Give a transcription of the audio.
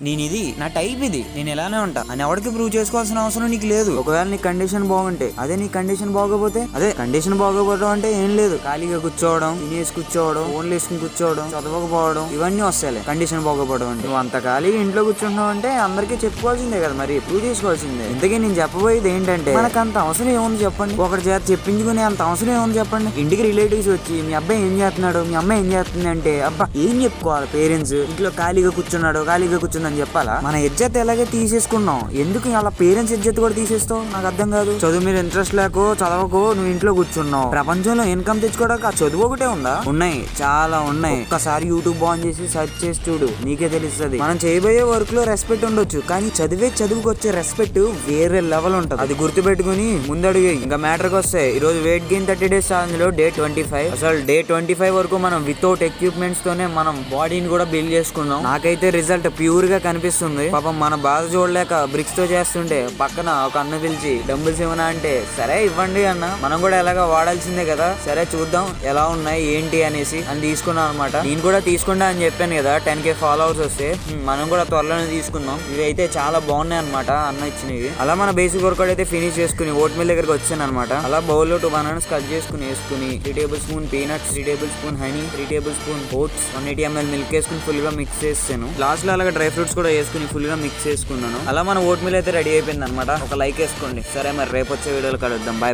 నేను ఇది నా టైప్ ఇది, నేను ఎలానే ఉంటా అని ఎవరికి ప్రూవ్ చేసుకోవాల్సిన అవసరం నీకు లేదు. ఒకవేళ నీ కండిషన్ బాగుంటే అదే, నీ కండిషన్ బాగోపోతే అదే. కండిషన్ బాగోపోవడం అంటే ఏం లేదు, ఖాళీగా కూర్చోవడం, తినేసి కూర్చోవడం, ఫోన్లు వేసుకుని కూర్చోవడం, చదవకపోవడం, ఇవన్నీ వస్తాయి కండిషన్ బాగోపోవడం అంటే. నువ్వు అంత ఖాళీగా ఇంట్లో కూర్చుంటున్నావు అంటే అందరికీ చెప్పుకోవాల్సిందే కదా, మరి ప్రూవ్ చేసుకోవాల్సిందే. ఇంతకీ నేను చెప్పబోయేది ఏంటంటే, మనకు అంత అవసరం ఏముంది చెప్పండి, ఒకటి చేత చెప్పించుకునే అంత అవసరం ఏముంది చెప్పండి. ఇంటికి రిలేటివ్స్ వచ్చి మీ అబ్బాయి ఏం చేస్తున్నాడు, మీ అమ్మాయి ఏం చేస్తుంది అంటే, అబ్బా ఏం చెప్పుకోవాలి పేరెంట్స్, ఇంట్లో ఖాళీగా కూర్చున్నాడు, ఖాళీగా కూర్చుందని చెప్పాలా? మన ఇజ్జత్ ఎలాగే తీసేసుకున్నాం, ఎందుకు అలా పేరెంట్స్ ఇజ్జత్ కూడా తీసేస్తావు నాకు అర్థం కాదు. చదువు మీద ఇంట్రెస్ట్ లేకో చదవకో నువ్వు ఇంట్లో కూర్చున్నావు. ప్రపంచంలో ఇన్కమ్ తెచ్చుకోవడానికి ఆ చదువు ఒకటే ఉందా? ఉన్నాయి, చాలా ఉన్నాయి. ఒక్కసారి యూట్యూబ్ ఆన్ చేసి సెర్చ్ చేసి చూడు, నీకే తెలుస్తుంది. మనం చేయబోయే వర్క్ లో రెస్పెక్ట్ ఉండొచ్చు, కానీ చదువుకు వచ్చే రెస్పెక్ట్ వేరే లెవెల్ ఉంటది. అది గుర్తుపెట్టుకుని ముందడుగు. ఇంకా మ్యాటర్ కి వస్తే, ఈ రోజు వెయిట్ గెయిన్ 30 days ఛాలెంజ్ లో డే 25. అసలు డే 25 వరకు మనం వితౌట్ ఎక్విప్మెంట్స్ తోనే మనం బాడీని కూడా బిల్డ్ చేసుకున్నాం. నాకైతే రిజల్ట్ ప్యూర్ గా కనిపిస్తుంది. పాపం మన బాధ చూడలేక బ్రిక్స్ తో చేస్తుంటే పక్కన ఒక అన్న పిలిచి డంబుల్స్ ఇవ్వనా అంటే, సరే ఇవ్వండి అన్న, మనం కూడా ఎలాగా వాడాల్సిందే కదా, సరే చూద్దాం ఎలా ఉన్నాయి ఏంటి అనేసి అని తీసుకున్నాం అనమాట. నేను కూడా తీసుకుంటా అని చెప్పాను కదా, 10K ఫాలోవర్స్ వస్తే మనం కూడా త్వరలోనే తీసుకుందాం. ఇవి అయితే చాలా బాగున్నాయి అనమాట అన్న ఇచ్చినవి. అలా మన బేసిక్ వర్కౌట్ అయితే ఫినిష్ చేసుకుని ఓట్ మిల్ దగ్గరకు వచ్చాను అనమాట. అలా బౌల్ లో 2 bananas కట్ చేసుకుని వేసుకుని 3 tablespoon peanuts, 3 tablespoon honey, 3 tablespoon oats, 180 ml milk వేసుకుని ఫుల్ గా మిక్స్ చేసాను. లాస్ట్ లో అలాగే డ్రై ఫ్రూట్స్ కూడా వేసుకుని ఫుల్ గా మిక్స్ చేసుకున్నాను. అలా మన ఓట్ మిల్ అయితే రెడీ అయిపోయింది అనమాట. ఒక లైక్ వేసుకోండి. సరే మరి రేపు వచ్చే వీడియోలో కలుద్దాం. బాయ్.